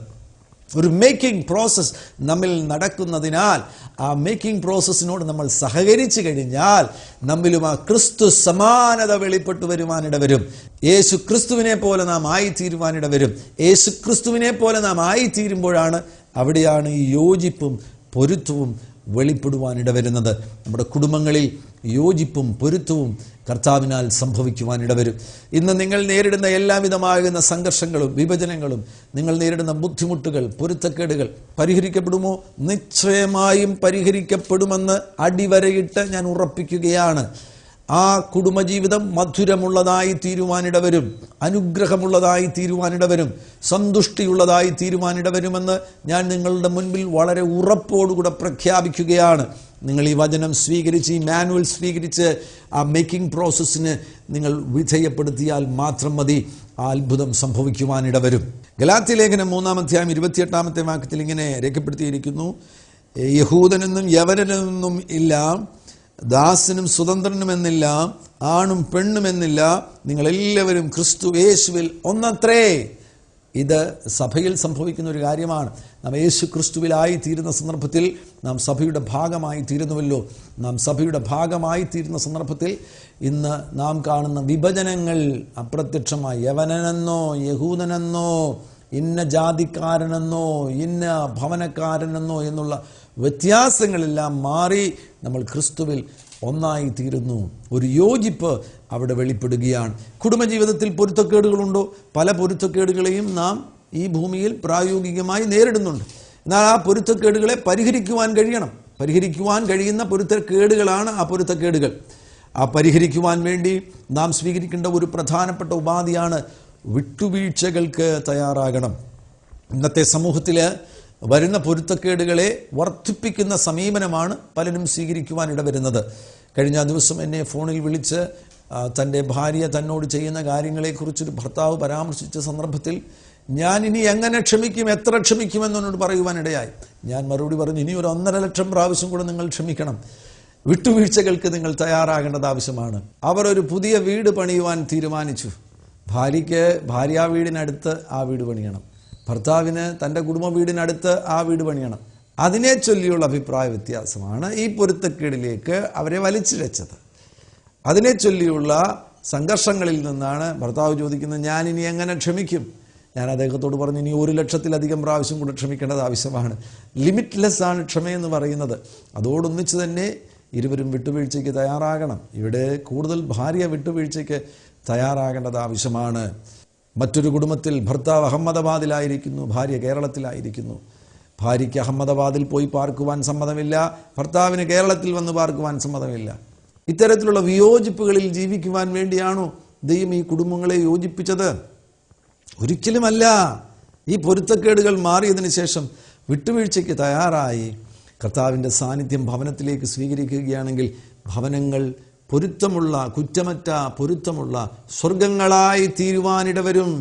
ഒരു മേക്കിംഗ് പ്രോസസ്സ് നമ്മിൽ നടക്കുന്നതിനാൽ ആ മേക്കിംഗ് പ്രോസസ്സിനോട് നമ്മൾ സഹകരിച്ചു കഴിഞ്ഞാൽ നമ്മിലും ആ ക്രിസ്തു സമാനത വെളിപ്പെട്ടു വരുവാനിട വരും. യേശു ക്രിസ്തുവിനെ പോലെ നാം ആയിത്തീരുവാനിട വരും. യേശു ക്രിസ്തുവിനെ പോലെ നാം ആയിത്തീരുമ്പോഴാണ്, അവിടെയാണ് ഈ യോജിപ്പും പൊരുത്തവും വെളിപ്പെടുവാനിട വരുന്നത്. നമ്മുടെ കുടുംബങ്ങളിൽ യോജിപ്പും പൊരുത്തവും കർത്താവിനാൽ സംഭവിക്കുവാനിട വരും. ഇന്ന് നിങ്ങൾ നേരിടുന്ന എല്ലാവിധമാകുന്ന സംഘർഷങ്ങളും വിഭജനങ്ങളും, നിങ്ങൾ നേരിടുന്ന ബുദ്ധിമുട്ടുകൾ, പൊരുത്തക്കേടുകൾ പരിഹരിക്കപ്പെടുമോ? നിശ്ചയമായും പരിഹരിക്കപ്പെടുമെന്ന് അടിവരയിട്ട് ഞാൻ ഉറപ്പിക്കുകയാണ്. ആ കുടുംബജീവിതം മധുരമുള്ളതായി തീരുവാനിട വരും, അനുഗ്രഹമുള്ളതായി തീരുവാനിട വരും, സന്തുഷ്ടിയുള്ളതായി തീരുവാനിട വരുമെന്ന് ഞാൻ നിങ്ങളുടെ മുൻപിൽ വളരെ ഉറപ്പോടുകൂടെ പ്രഖ്യാപിക്കുകയാണ്. നിങ്ങൾ ഈ വചനം സ്വീകരിച്ച്, ഈ മാനുവൽ സ്വീകരിച്ച് ആ മേക്കിംഗ് പ്രോസസ്സിന് നിങ്ങൾ വിധേയപ്പെടുത്തിയാൽ മാത്രം മതി ആ അത്ഭുതം സംഭവിക്കുവാനിടവരും. ഗലാത്യ ലേഖനം 3-ാം 28-ാമത്തെ വാക്യത്തിൽ ഇങ്ങനെ രേഖപ്പെടുത്തിയിരിക്കുന്നു: യഹൂദനെന്നും യവനനെന്നും ഇല്ല, ദാസനും സ്വതന്ത്രനുമെന്നില്ല, ആണും പെണ്ണുമെന്നില്ല, നിങ്ങളെല്ലാവരും ക്രിസ്തു യേശുവിൽ ഒന്നത്രേ. ഇത് സഭയിൽ സംഭവിക്കുന്ന ഒരു കാര്യമാണ്. നാം യേശു ക്രിസ്തുവിലായി തീരുന്ന സന്ദർഭത്തിൽ നാം സഭയുടെ ഭാഗമായി തീരുന്നുവല്ലോ. നാം സഭയുടെ ഭാഗമായി തീരുന്ന സന്ദർഭത്തിൽ ഇന്ന് നാം കാണുന്ന വിഭജനങ്ങൾ അപ്രത്യക്ഷമായി, യവനനെന്നോ യഹൂദനെന്നോ ഇന്ന ജാതിക്കാരനെന്നോ ഇന്ന ഭവനക്കാരനെന്നോ എന്നുള്ള വ്യത്യാസങ്ങളെല്ലാം മാറി നമ്മൾ ക്രിസ്തുവിൽ ഒന്നായി തീരുന്നു. ഒരു യോജിപ്പ് അവിടെ വെളിപ്പെടുകയാണ്. കുടുംബജീവിതത്തിൽ പൊരുത്തക്കേടുകളുണ്ടോ? പല പൊരുത്തക്കേടുകളെയും നാം ഈ ഭൂമിയിൽ പ്രായോഗികമായി നേരിടുന്നുണ്ട്. എന്നാൽ ആ പൊരുത്തക്കേടുകളെ പരിഹരിക്കുവാൻ കഴിയണം. പരിഹരിക്കുവാൻ കഴിയുന്ന പൊരുത്തക്കേടുകളാണ് ആ പൊരുത്തക്കേടുകൾ. ആ പരിഹരിക്കുവാൻ വേണ്ടി നാം സ്വീകരിക്കേണ്ട ഒരു പ്രധാനപ്പെട്ട ഉപാധിയാണ് വിട്ടുവീഴ്ചകൾക്ക് തയ്യാറാകണം. ഇന്നത്തെ സമൂഹത്തിൽ വരുന്ന പൊരുത്തക്കേടുകളെ വർദ്ധിപ്പിക്കുന്ന സമീപനമാണ് പലരും സ്വീകരിക്കുവാൻ ഇടവരുന്നത്. കഴിഞ്ഞ ദിവസം എന്നെ ഫോണിൽ വിളിച്ച് തൻ്റെ ഭാര്യ തന്നോട് ചെയ്യുന്ന കാര്യങ്ങളെക്കുറിച്ചൊരു ഭർത്താവ് പരാമർശിച്ച സന്ദർഭത്തിൽ ഞാൻ ഇനി എങ്ങനെ ക്ഷമിക്കും, എത്ര ക്ഷമിക്കുമെന്നോട് പറയുവാനിടയായി. ഞാൻ മറുപടി പറഞ്ഞു, ഇനി ഒരു 1.5 ലക്ഷം പ്രാവശ്യം കൂടെ നിങ്ങൾ ക്ഷമിക്കണം. വിട്ടുവീഴ്ചകൾക്ക് നിങ്ങൾ തയ്യാറാകേണ്ടത് ആവശ്യമാണ്. അവർ ഒരു പുതിയ വീട് പണിയുവാൻ തീരുമാനിച്ചു. ഭാര്യയ്ക്ക് ഭാര്യാ വീടിനടുത്ത് ആ വീട് പണിയണം, ഭർത്താവിന് തൻ്റെ കുടുംബ വീടിനടുത്ത് ആ വീട് പണിയണം. അതിനെ ചൊല്ലിയുള്ള അഭിപ്രായ വ്യത്യാസമാണ് ഈ പൊരുത്തക്കേടിലേക്ക് അവരെ വലിച്ചിഴച്ചത്. അതിനെ ചൊല്ലിയുള്ള സംഘർഷങ്ങളിൽ നിന്നാണ് ഭർത്താവ് ചോദിക്കുന്നത്, ഞാൻ ഇനി എങ്ങനെ ക്ഷമിക്കും? ഞാൻ അദ്ദേഹത്തോട് പറഞ്ഞു, ഇനി 1 ലക്ഷത്തിലധികം പ്രാവശ്യം കൂടെ ക്ഷമിക്കേണ്ടത് ആവശ്യമാണ്. ലിമിറ്റ്ലെസ് ആണ് ക്ഷമയെന്ന് പറയുന്നത്. അതോടൊന്നിച്ച് തന്നെ ഇരുവരും വിട്ടുവീഴ്ചയ്ക്ക് തയ്യാറാകണം. ഇവിടെ കൂടുതൽ ഭാര്യ വിട്ടുവീഴ്ചയ്ക്ക് തയ്യാറാകേണ്ടത് ആവശ്യമാണ്. മറ്റൊരു കുടുംബത്തിൽ ഭർത്താവ് അഹമ്മദാബാദിലായിരിക്കുന്നു, ഭാര്യ കേരളത്തിലായിരിക്കുന്നു. ഭാര്യയ്ക്ക് അഹമ്മദാബാദിൽ പോയി പാർക്കുവാൻ സമ്മതമില്ല, ഭർത്താവിന് കേരളത്തിൽ വന്ന് പാർക്കുവാൻ സമ്മതമില്ല. ഇത്തരത്തിലുള്ള വിയോജിപ്പുകളിൽ ജീവിക്കുവാൻ വേണ്ടിയാണോ ദൈവം ഈ കുടുംബങ്ങളെ യോജിപ്പിച്ചത്? ഒരിക്കലുമല്ല. ഈ പൊരുത്തക്കേടുകൾ മാറിയതിനു ശേഷം വിട്ടുവീഴ്ചയ്ക്ക് തയ്യാറായി കർത്താവിൻ്റെ സാന്നിധ്യം ഭവനത്തിലേക്ക് സ്വീകരിക്കുകയാണെങ്കിൽ ഭവനങ്ങൾ പൊരുത്തമുള്ള, കുറ്റമറ്റ പൊരുത്തമുള്ള സ്വർഗങ്ങളായി തീരുവാനിടവരും.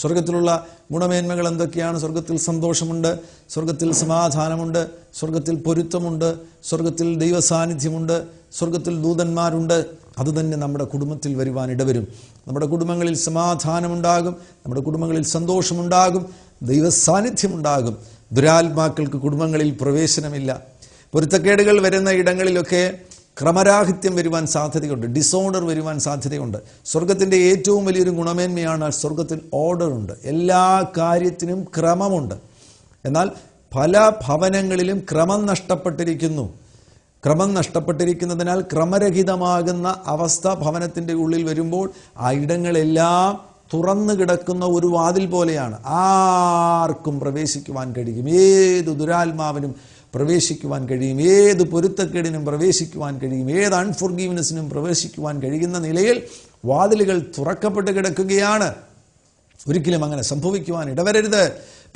സ്വർഗത്തിലുള്ള ഗുണമേന്മകൾ എന്തൊക്കെയാണ്? സ്വർഗത്തിൽ സന്തോഷമുണ്ട്, സ്വർഗത്തിൽ സമാധാനമുണ്ട്, സ്വർഗത്തിൽ പൊരുത്തമുണ്ട്, സ്വർഗത്തിൽ ദൈവസാന്നിധ്യമുണ്ട്, സ്വർഗത്തിൽ ദൂതന്മാരുണ്ട്. അതുതന്നെ നമ്മുടെ കുടുംബത്തിൽ വരുവാൻ ഇടവരും. നമ്മുടെ കുടുംബങ്ങളിൽ സമാധാനമുണ്ടാകും, നമ്മുടെ കുടുംബങ്ങളിൽ സന്തോഷമുണ്ടാകും, ദൈവസാന്നിധ്യമുണ്ടാകും. ദുരാത്മാക്കൾക്ക് കുടുംബങ്ങളിൽ പ്രവേശനമില്ല. പൊരുത്തക്കേടുകൾ വരുന്ന ഇടങ്ങളിലൊക്കെ ക്രമരാഹിത്യം വരുവാൻ സാധ്യതയുണ്ട്, ഡിസോർഡർ വരുവാൻ സാധ്യതയുണ്ട്. സ്വർഗത്തിൻ്റെ ഏറ്റവും വലിയൊരു ഗുണമേന്മയാണ് സ്വർഗത്തിൽ ഓർഡർ ഉണ്ട്, എല്ലാ കാര്യത്തിനും ക്രമമുണ്ട്. എന്നാൽ പല ഭവനങ്ങളിലും ക്രമം നഷ്ടപ്പെട്ടിരിക്കുന്നു. ക്രമം നഷ്ടപ്പെട്ടിരിക്കുന്നതിനാൽ ക്രമരഹിതമാകുന്ന അവസ്ഥ ഭവനത്തിൻ്റെ ഉള്ളിൽ വരുമ്പോൾ ആ ഇടങ്ങളെല്ലാം തുറന്നു കിടക്കുന്ന ഒരു വാതിൽ പോലെയാണ്. ആർക്കും പ്രവേശിക്കുവാൻ കഴിയും, ഏത് ദുരാത്മാവിനും പ്രവേശിക്കുവാൻ കഴിയും, ഏത് പൊരുത്തക്കേടിനും പ്രവേശിക്കുവാൻ കഴിയും, ഏത് അൺഫോർഗീവ്നെസ്സിനും പ്രവേശിക്കുവാൻ കഴിയുന്ന നിലയിൽ വാതിലുകൾ തുറക്കപ്പെട്ട് കിടക്കുകയാണ്. ഒരിക്കലും അങ്ങനെ സംഭവിക്കുവാൻ ഇടവരരുത്.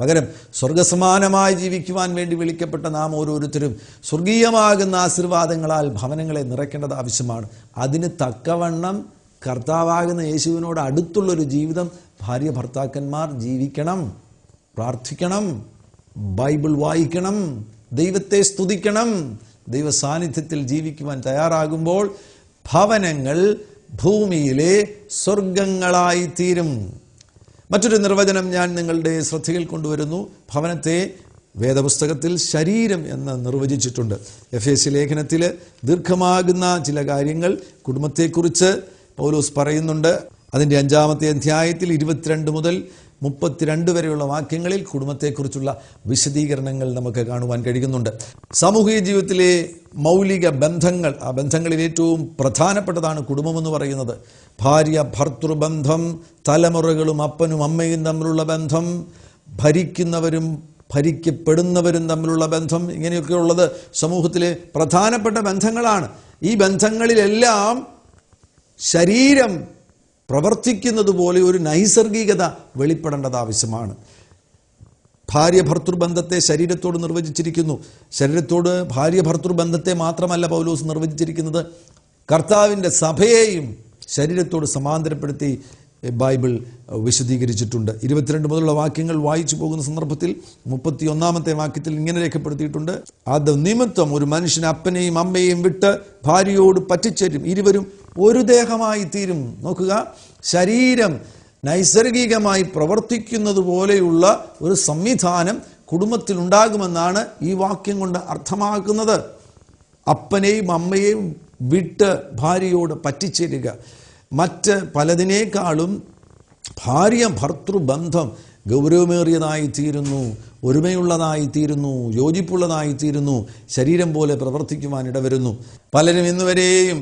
പകരം സ്വർഗസമാനമായി ജീവിക്കുവാൻ വേണ്ടി വിളിക്കപ്പെട്ട നാം ഓരോരുത്തരും സ്വർഗീയമാകുന്ന ആശീർവാദങ്ങളാൽ ഭവനങ്ങളെ നിറയ്ക്കേണ്ടത് ആവശ്യമാണ്. അതിന് തക്കവണ്ണം കർത്താവാകുന്ന യേശുവിനോട് അടുത്തുള്ളൊരു ജീവിതം ഭാര്യ ഭർത്താക്കന്മാർ ജീവിക്കണം, പ്രാർത്ഥിക്കണം, ബൈബിൾ വായിക്കണം, ദൈവത്തെ സ്തുതിക്കണം. ദൈവ സാന്നിധ്യത്തിൽ ജീവിക്കുവാൻ തയ്യാറാകുമ്പോൾ ഭവനങ്ങൾ ഭൂമിയിലെ സ്വർഗങ്ങളായി തീരും. മറ്റൊരു നിർവചനം ഞാൻ നിങ്ങളുടെ ശ്രദ്ധയിൽ കൊണ്ടുവരുന്നു. ഭവനത്തെ വേദപുസ്തകത്തിൽ ശരീരം എന്ന് നിർവചിച്ചിട്ടുണ്ട്. എഫേസ്യ ലേഖനത്തിൽ ദീർഘമാകുന്ന ചില കാര്യങ്ങൾ കുടുംബത്തെക്കുറിച്ച് പൗലോസ് പറയുന്നുണ്ട്. അതിൻ്റെ 5-ാമത്തെ അധ്യായത്തിൽ 22 മുതൽ 32 വരെയുള്ള വാക്യങ്ങളിൽ കുടുംബത്തെക്കുറിച്ചുള്ള വിശദീകരണങ്ങൾ നമുക്ക് കാണുവാൻ കഴിയുന്നുണ്ട്. സാമൂഹിക ജീവിതത്തിലെ മൗലിക ബന്ധങ്ങൾ, ആ ബന്ധങ്ങളിൽ ഏറ്റവും പ്രധാനപ്പെട്ടതാണ് കുടുംബമെന്ന് പറയുന്നത്. ഭാര്യ ഭർത്തൃബന്ധം, തലമുറകളും അപ്പനും അമ്മയും തമ്മിലുള്ള ബന്ധം, ഭരിക്കുന്നവരും ഭരിക്കപ്പെടുന്നവരും തമ്മിലുള്ള ബന്ധം, ഇങ്ങനെയൊക്കെയുള്ളത് സമൂഹത്തിലെ പ്രധാനപ്പെട്ട ബന്ധങ്ങളാണ്. ഈ ബന്ധങ്ങളിലെല്ലാം ശരീരം പ്രവർത്തിക്കുന്നത് പോലെ ഒരു നൈസർഗികത വെളിപ്പെടേണ്ടത് ആവശ്യമാണ്. ഭാര്യ ഭർത്തൃബന്ധത്തെ ശരീരത്തോട് നിർവചിച്ചിരിക്കുന്നു. ശരീരത്തോട് ഭാര്യ ഭർത്തൃബന്ധത്തെ മാത്രമല്ല പൗലോസ് നിർവചിച്ചിരിക്കുന്നത്, കർത്താവിൻ്റെ സഭയെയും ശരീരത്തോട് സമാന്തരപ്പെടുത്തി ബൈബിൾ വിശദീകരിച്ചിട്ടുണ്ട്. 22 മുതലുള്ള വാക്യങ്ങൾ വായിച്ചു പോകുന്ന സന്ദർഭത്തിൽ 31-ാമത്തെ വാക്യത്തിൽ ഇങ്ങനെ രേഖപ്പെടുത്തിയിട്ടുണ്ട്: അത് നിമിത്തം ഒരു മനുഷ്യൻ അപ്പനെയും അമ്മയെയും വിട്ട് ഭാര്യയോട് പറ്റിച്ചേരും, ഇരുവരും ഒരു ദേഹമായി തീരും. നോക്കുക, ശരീരം നൈസർഗികമായി പ്രവർത്തിക്കുന്നത് പോലെയുള്ള ഒരു സംവിധാനം കുടുംബത്തിൽ ഉണ്ടാകുമെന്നാണ് ഈ വാക്യം കൊണ്ട് അർത്ഥമാക്കുന്നത്. അപ്പനെയും അമ്മയെയും വിട്ട് ഭാര്യയോട് പറ്റിച്ചേരുക. മറ്റ് പലതിനേക്കാളും ഭാര്യ ഭർത്തൃബന്ധം ഗൗരവമേറിയതായി തീരുന്നു, ഒരുമയുള്ളതായി തീരുന്നു, യോജിപ്പുള്ളതായി തീരുന്നു, ശരീരം പോലെ പ്രവർത്തിക്കുവാൻ ഇടവരുന്നു. പലരും ഇന്നുവരെയും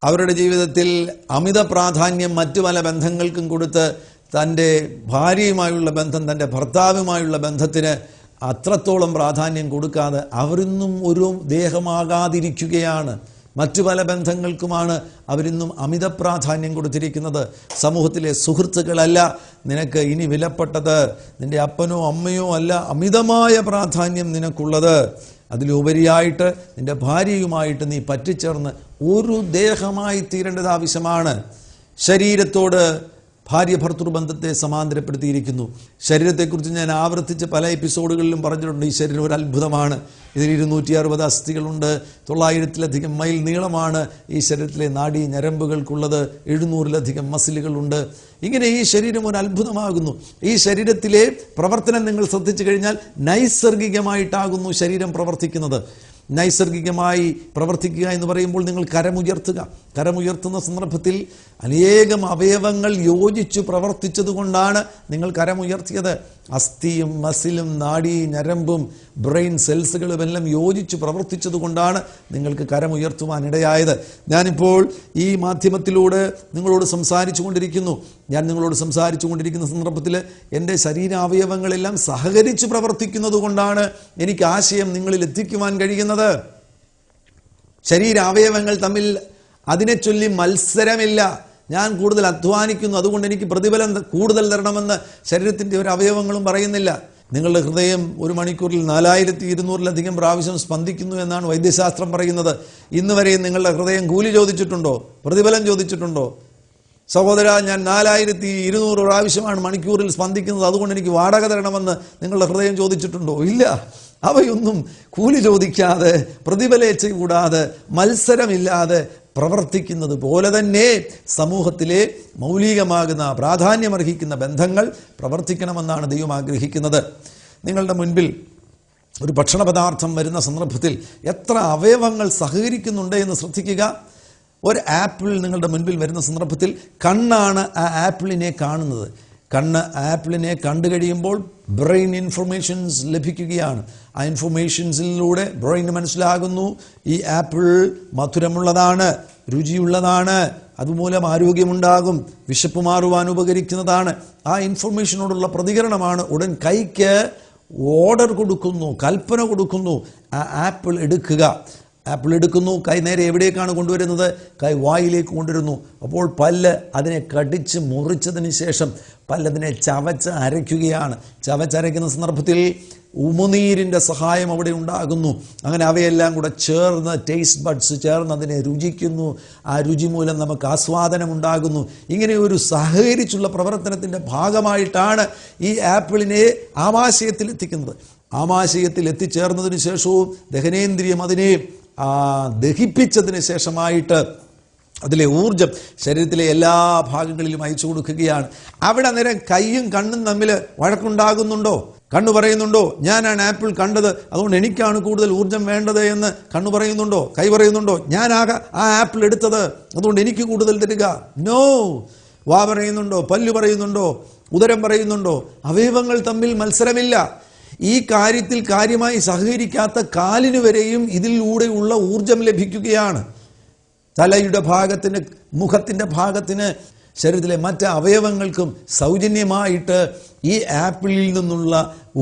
അവരുടെ ജീവിതത്തിൽ അമിത പ്രാധാന്യം മറ്റു പല ബന്ധങ്ങൾക്കും കൊടുത്ത് തൻ്റെ ഭാര്യയുമായുള്ള ബന്ധം, തൻ്റെ ഭർത്താവുമായുള്ള ബന്ധത്തിന് അത്രത്തോളം പ്രാധാന്യം കൊടുക്കാതെ അവരിന്നും ഒരു ദേഹമാകാതിരിക്കുകയാണ്. മറ്റു പല ബന്ധങ്ങൾക്കുമാണ് അവരിന്നും അമിത പ്രാധാന്യം കൊടുത്തിരിക്കുന്നത്. സമൂഹത്തിലെ സുഹൃത്തുക്കളല്ല നിനക്ക് ഇനി വിലപ്പെട്ടത്, നിന്റെ അപ്പനോ അമ്മയോ അല്ല അമിതമായ പ്രാധാന്യം നിനക്കുള്ളത്. അതിലുപരിയായിട്ട് നിന്റെ ഭാര്യയുമായിട്ട് നീ പറ്റിച്ചേർന്ന് ഒരു ദേഹമായി തീരേണ്ടത് ആവശ്യമാണ്. ശരീരത്തോട് ഭാര്യ ഭർത്തൃബന്ധത്തെ സമാന്തരപ്പെടുത്തിയിരിക്കുന്നു. ശരീരത്തെക്കുറിച്ച് ഞാൻ ആവർത്തിച്ച് പല എപ്പിസോഡുകളിലും പറഞ്ഞിട്ടുണ്ട്. ഈ ശരീരം ഒരു അത്ഭുതമാണ്. ഇതിൽ 260 അസ്ഥികളുണ്ട്, 900-ലധികം മൈൽ നീളമാണ് ഈ ശരീരത്തിലെ നാഡീ ഞരമ്പുകൾക്കുള്ളത്, 700-ലധികം മസിലുകളുണ്ട്. ഇങ്ങനെ ഈ ശരീരം ഒരു അത്ഭുതമാകുന്നു. ഈ ശരീരത്തിലെ പ്രവർത്തനം നിങ്ങൾ ശ്രദ്ധിച്ചു കഴിഞ്ഞാൽ നൈസർഗികമായിട്ടാകുന്നു ശരീരം പ്രവർത്തിക്കുന്നത്. നൈസർഗികമായി പ്രവർത്തിക്കുക എന്ന് പറയുമ്പോൾ നിങ്ങൾ കരമുയർത്തുക. കരമുയർത്തുന്ന സന്ദർഭത്തിൽ അനേകം അവയവങ്ങൾ യോജിച്ചു പ്രവർത്തിച്ചതുകൊണ്ടാണ് നിങ്ങൾ കരമുയർത്തിയത്. അസ്ഥിയും മസിലും നാഡീ ഞരമ്പും ബ്രെയിൻ സെൽസുകളും എല്ലാം യോജിച്ച് പ്രവർത്തിച്ചതുകൊണ്ടാണ് നിങ്ങൾക്ക് കരമുയർത്തുവാനിടയായത്. ഞാനിപ്പോൾ ഈ മാധ്യമത്തിലൂടെ നിങ്ങളോട് സംസാരിച്ചു കൊണ്ടിരിക്കുന്നു. ഞാൻ നിങ്ങളോട് സംസാരിച്ചു കൊണ്ടിരിക്കുന്ന സന്ദർഭത്തിൽ എൻ്റെ ശരീരാവയവങ്ങളെല്ലാം സഹകരിച്ച് പ്രവർത്തിക്കുന്നത് കൊണ്ടാണ് എനിക്ക് ആശയം നിങ്ങളിൽ എത്തിക്കുവാൻ കഴിയുന്നത്. ശരീരാവയവങ്ങൾ തമ്മിൽ അതിനെ ചൊല്ലി മത്സരമില്ല. ഞാൻ കൂടുതൽ അധ്വാനിക്കുന്നു, അതുകൊണ്ട് എനിക്ക് പ്രതിഫലം കൂടുതൽ തരണമെന്ന് ശരീരത്തിൻ്റെ ഒരു അവയവങ്ങളും പറയുന്നില്ല. നിങ്ങളുടെ ഹൃദയം ഒരു മണിക്കൂറിൽ 4200-ലധികം പ്രാവശ്യം സ്പന്ദിക്കുന്നു എന്നാണ് വൈദ്യശാസ്ത്രം പറയുന്നത്. ഇന്ന് വരെയും നിങ്ങളുടെ ഹൃദയം കൂലി ചോദിച്ചിട്ടുണ്ടോ? പ്രതിഫലം ചോദിച്ചിട്ടുണ്ടോ? സഹോദര, ഞാൻ 4200 പ്രാവശ്യമാണ് മണിക്കൂറിൽ സ്പന്ദിക്കുന്നത്, അതുകൊണ്ട് എനിക്ക് വാടക തരണമെന്ന് നിങ്ങളുടെ ഹൃദയം ചോദിച്ചിട്ടുണ്ടോ? ഇല്ല. അവയൊന്നും കൂലി ചോദിക്കാതെ, പ്രതിഫലേച്ഛ കൂടാതെ, മത്സരമില്ലാതെ പ്രവർത്തിക്കുന്നത് പോലെ തന്നെ സമൂഹത്തിലെ മൗലികമാകുന്ന പ്രാധാന്യമർഹിക്കുന്ന ബന്ധങ്ങൾ പ്രവർത്തിക്കണമെന്നാണ് ദൈവം ആഗ്രഹിക്കുന്നത്. നിങ്ങളുടെ മുൻപിൽ ഒരു ഭക്ഷണ പദാർത്ഥം വരുന്ന സന്ദർഭത്തിൽ എത്ര അവയവങ്ങൾ സഹകരിക്കുന്നുണ്ട് എന്ന് ശ്രദ്ധിക്കുക. ഒരു ആപ്പിൾ നിങ്ങളുടെ മുൻപിൽ വരുന്ന സന്ദർഭത്തിൽ കണ്ണാണ് ആ ആപ്പിളിനെ കാണുന്നത്. കണ്ണ് ആപ്പിളിനെ കണ്ടു കഴിയുമ്പോൾ ബ്രെയിൻ ഇൻഫർമേഷൻസ് ലഭിക്കുകയാണ്. ആ ഇൻഫർമേഷൻസിലൂടെ ബ്രെയിന് മനസ്സിലാകുന്നു ഈ ആപ്പിൾ മധുരമുള്ളതാണ്, രുചിയുള്ളതാണ്, അതുമൂലം ആരോഗ്യമുണ്ടാകും, വിശപ്പ് മാറുവാൻ ഉപകരിക്കുന്നതാണ്. ആ ഇൻഫർമേഷനോടുള്ള പ്രതികരണമാണ് ഉടൻ കൈക്ക് ഓർഡർ കൊടുക്കുന്നു, കൽപ്പന കൊടുക്കുന്നു, ആ ആപ്പിൾ എടുക്കുക. ആപ്പിൾ എടുക്കുന്നു, കൈ നേരെ എവിടേക്കാണ് കൊണ്ടുവരുന്നത്? കൈ വായിലേക്ക് കൊണ്ടുവരുന്നു. അപ്പോൾ പല്ല് അതിനെ കടിച്ച് മുറിച്ചതിന് ശേഷം പല്ലതിനെ ചവച്ച് അരയ്ക്കുകയാണ്. ചവച്ചരയ്ക്കുന്ന സന്ദർഭത്തിൽ ഉമിനീരിൻ്റെ സഹായം അവിടെ ഉണ്ടാകുന്നു. അങ്ങനെ അവയെല്ലാം കൂടെ ചേർന്ന് ടേസ്റ്റ് ബഡ്സ് ചേർന്ന് അതിനെ രുചിക്കുന്നു. ആ രുചി മൂലം നമുക്ക് ആസ്വാദനം ഉണ്ടാകുന്നു. ഇങ്ങനെ ഒരു സഹകരിച്ചുള്ള പ്രവർത്തനത്തിൻ്റെ ഭാഗമായിട്ടാണ് ഈ ആപ്പിളിനെ ആമാശയത്തിൽ എത്തിക്കുന്നത്. ആമാശയത്തിൽ എത്തിച്ചേർന്നതിന് ശേഷവും ദഹനേന്ദ്രിയം അതിനെ ദഹിപ്പിച്ചതിന് ശേഷമായിട്ട് അതിലെ ഊർജം ശരീരത്തിലെ എല്ലാ ഭാഗങ്ങളിലും അയച്ചു കൊടുക്കുകയാണ്. അവിടെ നേരം കൈയും കണ്ണും തമ്മിൽ വഴക്കുണ്ടാകുന്നുണ്ടോ? കണ്ണു പറയുന്നുണ്ടോ ഞാനാണ് ആപ്പിൾ കണ്ടത്, അതുകൊണ്ട് എനിക്കാണ് കൂടുതൽ ഊർജം വേണ്ടത് എന്ന് കണ്ണു പറയുന്നുണ്ടോ? കൈ പറയുന്നുണ്ടോ ഞാനാകാം ആ ആപ്പിൾ എടുത്തത്, അതുകൊണ്ട് എനിക്ക് കൂടുതൽ തരിക? നോ. വാ പറയുന്നുണ്ടോ? പല്ലു പറയുന്നുണ്ടോ? ഉദരം പറയുന്നുണ്ടോ? അവയവങ്ങൾ തമ്മിൽ മത്സരമില്ല. ഈ കാര്യത്തിൽ കാര്യമായി സഹകരിക്കാത്ത കാലിന് വരെയും ഇതിലൂടെയുള്ള ഊർജം ലഭിക്കുകയാണ്. തലയുടെ ഭാഗത്തിന്, മുഖത്തിൻ്റെ ഭാഗത്തിന്, ശരീരത്തിലെ മറ്റ് അവയവങ്ങൾക്കും സൗജന്യമായിട്ട് ഈ ആപ്പിളിൽ നിന്നുള്ള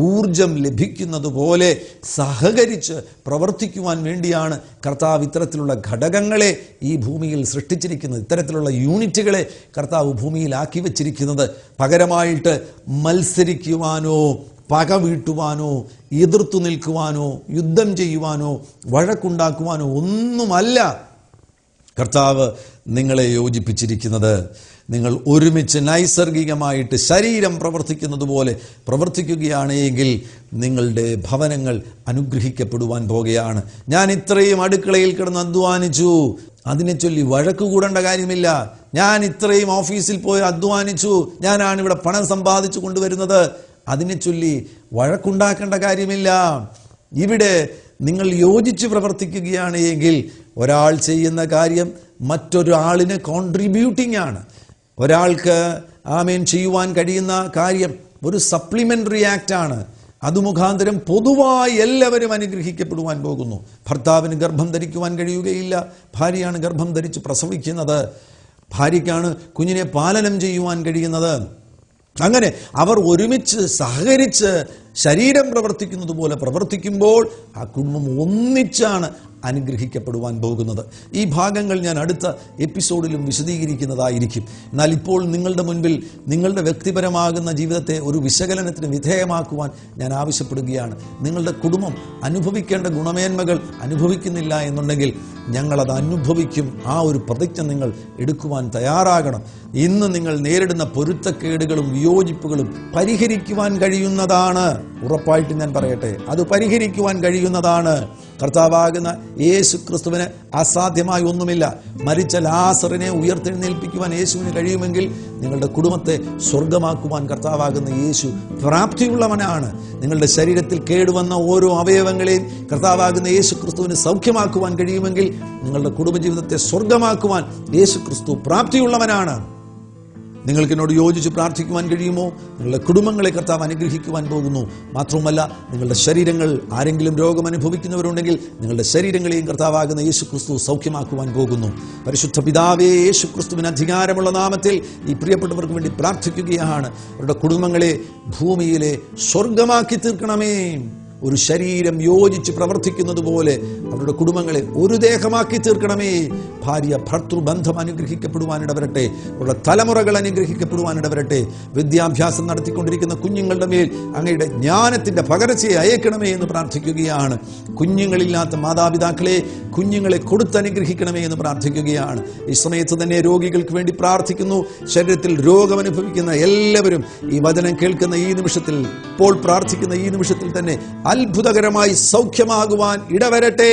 ഊർജം ലഭിക്കുന്നത് പോലെ സഹകരിച്ച് പ്രവർത്തിക്കുവാൻ വേണ്ടിയാണ് കർത്താവ് ഇത്തരത്തിലുള്ള ഘടകങ്ങളെ ഈ ഭൂമിയിൽ സൃഷ്ടിച്ചിരിക്കുന്നത്. ഇത്തരത്തിലുള്ള യൂണിറ്റുകളെ കർത്താവ് ഭൂമിയിൽ ആക്കി വച്ചിരിക്കുന്നത്. പകരമായിട്ട് മത്സരിക്കുവാനോ പക വീട്ടുവാനോ എതിർത്തു നിൽക്കുവാനോ യുദ്ധം ചെയ്യുവാനോ വഴക്കുണ്ടാക്കുവാനോ ഒന്നുമല്ല കർത്താവ് നിങ്ങളെ യോജിപ്പിച്ചിരിക്കുന്നത്. നിങ്ങൾ ഒരുമിച്ച് നൈസർഗികമായിട്ട് ശരീരം പ്രവർത്തിക്കുന്നത് പോലെ പ്രവർത്തിക്കുകയാണ് എങ്കിൽ നിങ്ങളുടെ ഭവനങ്ങൾ അനുഗ്രഹിക്കപ്പെടുവാൻ പോകുകയാണ്. ഞാൻ ഇത്രയും അടുക്കളയിൽ കിടന്ന് അധ്വാനിച്ചു, അതിനെ ചൊല്ലി വഴക്ക് കൂടേണ്ട കാര്യമില്ല. ഞാൻ ഇത്രയും ഓഫീസിൽ പോയി അധ്വാനിച്ചു, ഞാനാണ് ഇവിടെ പണം സമ്പാദിച്ചു കൊണ്ടുവരുന്നത്, അതിനെ ചൊല്ലി വഴക്കുണ്ടാക്കേണ്ട കാര്യമില്ല. ഇവിടെ നിങ്ങൾ യോജിച്ച് പ്രവർത്തിക്കുകയാണ് എങ്കിൽ ഒരാൾ ചെയ്യുന്ന കാര്യം മറ്റൊരാളിന് കോൺട്രിബ്യൂട്ടിംഗ് ആണ്. ഒരാൾക്ക് ആമേൻ ചെയ്യുവാൻ കഴിയുന്ന കാര്യം ഒരു സപ്ലിമെൻ്ററി ആക്റ്റാണ്. അത് മുഖാന്തരം പൊതുവായി എല്ലാവരും അനുഗ്രഹിക്കപ്പെടുവാൻ പോകുന്നു. ഭർത്താവിന് ഗർഭം ധരിക്കുവാൻ കഴിയുകയില്ല, ഭാര്യയാണ് ഗർഭം ധരിച്ച് പ്രസവിക്കുന്നത്. ഭാര്യയ്ക്കാണ് കുഞ്ഞിനെ പാലനം ചെയ്യുവാൻ കഴിയുന്നത്. അങ്ങനെ അവർ ഒരുമിച്ച് സഹകരിച്ച് ശരീരം പ്രവർത്തിക്കുന്നത് പോലെ പ്രവർത്തിക്കുമ്പോൾ ആ കുടുംബം ഒന്നിച്ചാണ് അനുഗ്രഹിക്കപ്പെടുവാൻ പോകുന്നത്. ഈ ഭാഗങ്ങൾ ഞാൻ അടുത്ത എപ്പിസോഡിലും വിശദീകരിക്കുന്നതായിരിക്കും. എന്നാൽ ഇപ്പോൾ നിങ്ങളുടെ മുൻപിൽ നിങ്ങളുടെ വ്യക്തിപരമാകുന്ന ജീവിതത്തെ ഒരു വിശകലനത്തിന് വിധേയമാക്കുവാൻ ഞാൻ ആവശ്യപ്പെടുകയാണ്. നിങ്ങളുടെ കുടുംബം അനുഭവിക്കേണ്ട ഗുണമേന്മകൾ അനുഭവിക്കുന്നില്ല എന്നുണ്ടെങ്കിൽ ഞങ്ങളത് അനുഭവിക്കും. ആ ഒരു പ്രതിജ്ഞ നിങ്ങൾ എടുക്കുവാൻ തയ്യാറാകണം. ഇന്ന് നിങ്ങൾ നേരിടുന്ന പൊരുത്തക്കേടുകളും വിയോജിപ്പുകളും പരിഹരിക്കുവാൻ കഴിയുന്നതാണ്. ഉറപ്പായിട്ട് ഞാൻ പറയട്ടെ, അത് പരിഹരിക്കുവാൻ കഴിയുന്നതാണ്. കർത്താവാകുന്ന യേശു ക്രിസ്തുവിന് അസാധ്യമായി ഒന്നുമില്ല. മരിച്ച ലാസറിനെ ഉയർത്തെഴുന്നേൽപ്പിക്കുവാൻ യേശുവിന് കഴിയുമെങ്കിൽ നിങ്ങളുടെ കുടുംബത്തെ സ്വർഗമാക്കുവാൻ കർത്താവാകുന്ന യേശു പ്രാപ്തിയുള്ളവനാണ്. നിങ്ങളുടെ ശരീരത്തിൽ കേടുവന്ന ഓരോ അവയവങ്ങളെയും കർത്താവാകുന്ന യേശു ക്രിസ്തുവിന് സൗഖ്യമാക്കുവാൻ കഴിയുമെങ്കിൽ നിങ്ങളുടെ കുടുംബജീവിതത്തെ സ്വർഗമാക്കുവാൻ യേശു ക്രിസ്തു പ്രാപ്തിയുള്ളവനാണ്. നിങ്ങൾക്ക് എന്നോട് യോജിച്ച് പ്രാർത്ഥിക്കുവാൻ കഴിയുമോ? നിങ്ങളുടെ കുടുംബങ്ങളെ കർത്താവ് അനുഗ്രഹിക്കുവാൻ പോകുന്നു. മാത്രവുമല്ല, നിങ്ങളുടെ ശരീരങ്ങൾ, ആരെങ്കിലും രോഗം അനുഭവിക്കുന്നവരുണ്ടെങ്കിൽ നിങ്ങളുടെ ശരീരങ്ങളെയും കർത്താവാകുന്ന യേശു ക്രിസ്തു സൗഖ്യമാക്കുവാൻ പോകുന്നു. പരിശുദ്ധ പിതാവേ, യേശു ക്രിസ്തുവിന് അധികാരമുള്ള നാമത്തിൽ ഈ പ്രിയപ്പെട്ടവർക്ക് വേണ്ടി പ്രാർത്ഥിക്കുകയാണ്. അവരുടെ കുടുംബങ്ങളെ ഭൂമിയിലെ സ്വർഗമാക്കി തീർക്കണമേ. ഒരു ശരീരം യോജിച്ച് പ്രവർത്തിക്കുന്നത് പോലെ അവരുടെ കുടുംബങ്ങളെ ഒരു ദേഹമാക്കി തീർക്കണമേ. ഭാര്യ ഭർത്തൃബന്ധം അനുഗ്രഹിക്കപ്പെടുവാനിടവരട്ടെ. അവരുടെ തലമുറകൾ അനുഗ്രഹിക്കപ്പെടുവാനിടവരട്ടെ. വിദ്യാഭ്യാസം നടത്തിക്കൊണ്ടിരിക്കുന്ന കുഞ്ഞുങ്ങളുടെ മേൽ അങ്ങയുടെ ജ്ഞാനത്തിന്റെ പകർച്ചയെ അയക്കണമേ എന്ന് പ്രാർത്ഥിക്കുകയാണ്. കുഞ്ഞുങ്ങളില്ലാത്ത മാതാപിതാക്കളെ കുഞ്ഞുങ്ങളെ കൊടുത്തനുഗ്രഹിക്കണമേ എന്ന് പ്രാർത്ഥിക്കുകയാണ്. ഈ സമയത്ത് തന്നെ രോഗികൾക്ക് വേണ്ടി പ്രാർത്ഥിക്കുന്നു. ശരീരത്തിൽ രോഗമനുഭവിക്കുന്ന എല്ലാവരും ഈ വചനം കേൾക്കുന്ന ഈ നിമിഷത്തിൽ, ഇപ്പോൾ പ്രാർത്ഥിക്കുന്ന ഈ നിമിഷത്തിൽ തന്നെ അത്ഭുതകരമായി സൗഖ്യമാകുവാൻ ഇടവരട്ടെ.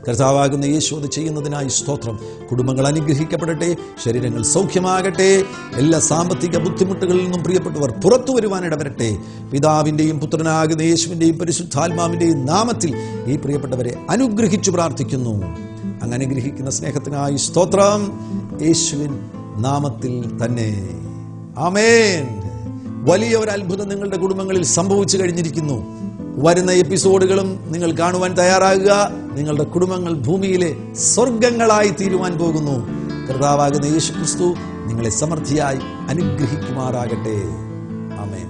കർത്താവാകുന്ന യേശു അത് ചെയ്യുന്നതിനായി സ്തോത്രം. കുടുംബങ്ങൾ അനുഗ്രഹിക്കപ്പെടട്ടെ, ശരീരങ്ങൾ സൗഖ്യമാകട്ടെ. എല്ലാ സാമ്പത്തിക ബുദ്ധിമുട്ടുകളിൽ നിന്നും പ്രിയപ്പെട്ടവർ പുറത്തു വരുവാൻ ഇടവരട്ടെ. പിതാവിൻ്റെയും പുത്രനാകുന്ന യേശുവിൻ്റെയും പരിശുദ്ധാത്മാവിൻ്റെയും നാമത്തിൽ ഈ പ്രിയപ്പെട്ടവരെ അനുഗ്രഹിച്ചു പ്രാർത്ഥിക്കുന്നു. അങ്ങ് അനുഗ്രഹിക്കുന്ന സ്നേഹത്തിനായി സ്തോത്രം, യേശുവിൻ നാമത്തിൽ തന്നെ. ആമേൻ. വലിയ ഒരു അത്ഭുതം നിങ്ങളുടെ കുടുംബങ്ങളിൽ സംഭവിച്ചു കഴിഞ്ഞിരിക്കുന്നു. വരുന്ന എപ്പിസോഡുകളും നിങ്ങൾ കാണുവാൻ തയ്യാറാകുക. നിങ്ങളുടെ കുടുംബങ്ങൾ ഭൂമിയിലെ സ്വർഗങ്ങളായി തീരുവാൻ പോകുന്നു. കർത്താവാകുന്ന യേശു ക്രിസ്തു നിങ്ങളെ സമൃദ്ധിയായി അനുഗ്രഹിക്കുമാറാകട്ടെ. ആമേൻ.